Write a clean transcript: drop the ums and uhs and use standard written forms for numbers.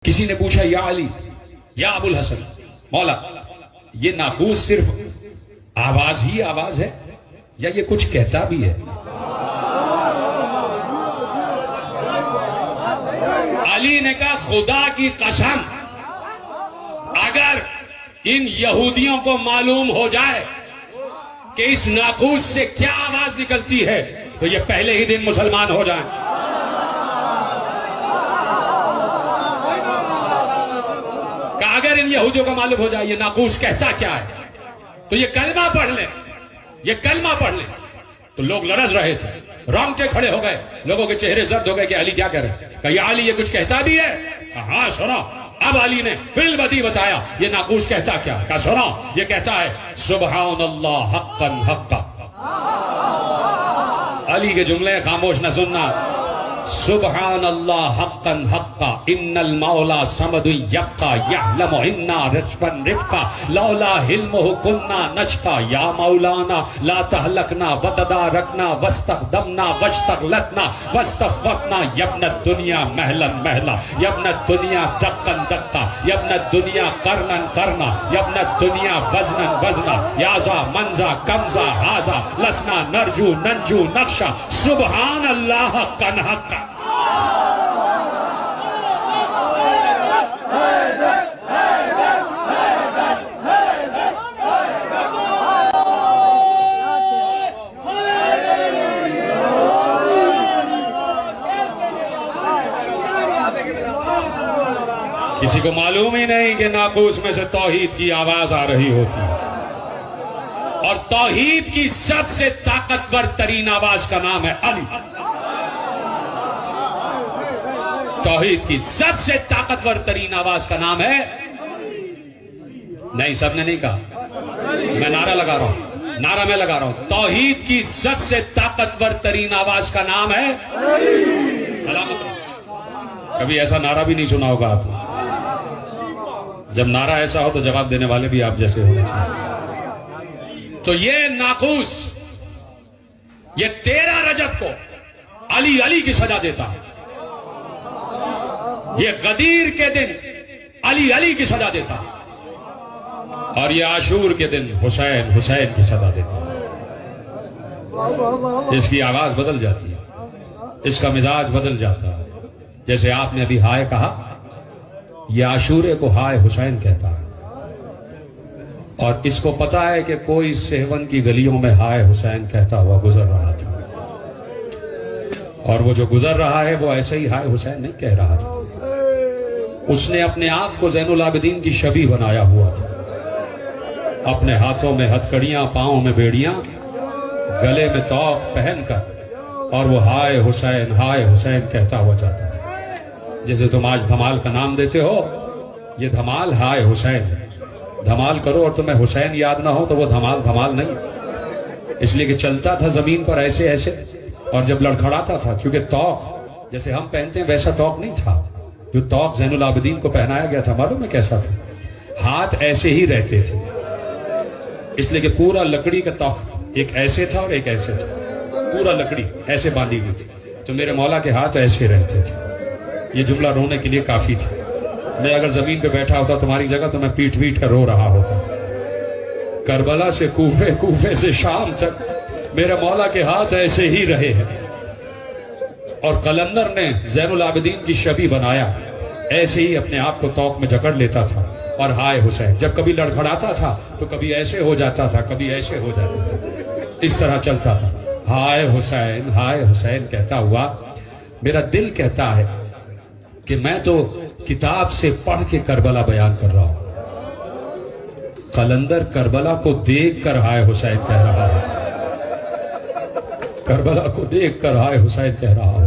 کسی نے پوچھا یا علی یا ابو الحسن، مولا یہ ناقوس صرف آواز ہی آواز ہے یا یہ کچھ کہتا بھی ہے؟ علی نے کہا خدا کی قسم اگر ان یہودیوں کو معلوم ہو جائے کہ اس ناقوس سے کیا آواز نکلتی ہے تو یہ پہلے ہی دن مسلمان ہو جائیں۔ کہ اگر ان یہودیوں کو معلوم ہو جائے یہ ناقوس کہتا کیا ہے تو یہ کلمہ پڑھ لیں، یہ کلمہ پڑھ لیں۔ تو لوگ لرز رہے تھے، رونگٹے کھڑے ہو گئے، لوگوں کے چہرے زرد ہو گئے کہ علی کیا کہہ رہے ہیں؟ کہ یا علی یہ کچھ کہتا بھی ہے؟ ہاں سنو۔ اب علی نے بالبدی بتایا یہ ناقوس کہتا کیا ہے۔ کہا سنو، یہ کہتا ہے سبحان اللہ حقا حقا۔ علی کے جملے خاموش نہ سننا۔ سبحان اللہ حقا حقا ان المولا صمد یبقا یعلم انا رجبا رفقا لولا حلمه كنا نشقا یا مولانا لا تهلكنا وتداركنا واستخدمنا واستغلتنا واستخففنا یا ابن الدنیا مہلا مہلا یا ابن الدنیا دقا دقا یا ابن الدنیا قرنا قرنا یا ابن الدنیا وزنا وزنا یا ذا منزا کمزا ہازا لسنا نرجو ننجو نقشا سبحان اللہ حقا حقا۔ کسی کو معلوم ہی نہیں کہ ناقوس میں سے توحید کی آواز آ رہی ہوتی ہے، اور توحید کی سب سے طاقتور ترین آواز کا نام ہے علی۔ توحید کی سب سے طاقتور ترین آواز کا نام ہے، نہیں سب نے نہیں کہا، میں نعرہ لگا رہا ہوں، نعرہ میں لگا رہا ہوں، توحید کی سب سے طاقتور ترین آواز کا نام ہے سلامت رہو۔ کبھی ایسا نعرہ بھی نہیں سنا ہوگا آپ نے۔ جب نعرہ ایسا ہو تو جواب دینے والے بھی آپ جیسے ہونے چاہیے۔ تو یہ ناقوس یہ 13 رجب کو علی علی کی سزا دیتا ہے، یہ غدیر کے دن علی علی کی سزا دیتا ہے، اور یہ عاشور کے دن حسین حسین کی سزا دیتا ہے۔ اس کی آواز بدل جاتی ہے، اس کا مزاج بدل جاتا ہے۔ جیسے آپ نے ابھی ہائے کہا، یہ عاشورے کو ہائے حسین کہتا ہے، اور اس کو پتا ہے کہ کوئی سہون کی گلیوں میں ہائے حسین کہتا ہوا گزر رہا تھا، اور وہ جو گزر رہا ہے وہ ایسے ہی ہائے حسین نہیں کہہ رہا تھا، اس نے اپنے آپ کو زین العابدین کی شبیہ بنایا ہوا تھا، اپنے ہاتھوں میں ہتھکڑیاں، پاؤں میں بیڑیاں، گلے میں طوق پہن کر، اور وہ ہائے حسین کہتا ہوا جاتا ہے۔ جسے تم آج دھمال کا نام دیتے ہو، یہ دھمال ہائے حسین ہے۔ دھمال کرو اور تمہیں حسین یاد نہ ہو تو وہ دھمال نہیں، اس لیے کہ چلتا تھا زمین پر ایسے ایسے، اور جب لڑکھڑاتا تھا، چونکہ طوق جیسے ہم پہنتے ہیں ویسا طوق نہیں تھا جو طوق زین العابدین کو پہنایا گیا تھا۔ معلوم ہے کیسا تھا؟ ہاتھ ایسے ہی رہتے تھے، اس لیے کہ پورا لکڑی کا طوق ایک ایسے تھا اور ایک ایسے تھا، پورا لکڑی ایسے باندھی ہوئی تھی، تو میرے مولا کے ہاتھ ایسے رہتے تھے۔ یہ جملہ رونے کے لیے کافی تھا۔ میں اگر زمین پہ بیٹھا ہوتا تمہاری جگہ تو میں پیٹ پیٹ کر رو رہا ہوتا۔ کربلا سے کوفے، کوفے سے شام تک میرے مولا کے ہاتھ ایسے ہی رہے ہیں، اور قلندر نے زین العابدین کی شبیہ بنایا، ایسے ہی اپنے آپ کو طوق میں جکڑ لیتا تھا، اور ہائے حسین جب کبھی لڑکھڑاتا تھا تو کبھی ایسے ہو جاتا تھا، کبھی ایسے ہو جاتا تھا، اس طرح چلتا تھا۔ ہائے حسین کہتا ہوا میرا دل کہتا ہے کہ میں تو کتاب سے پڑھ کے کربلا بیان کر رہا ہوں، قلندر کربلا کو دیکھ کر ہائے حسین کہہ رہا ہے، کربلا کو دیکھ کر ہائے حسین کہہ رہا ہے۔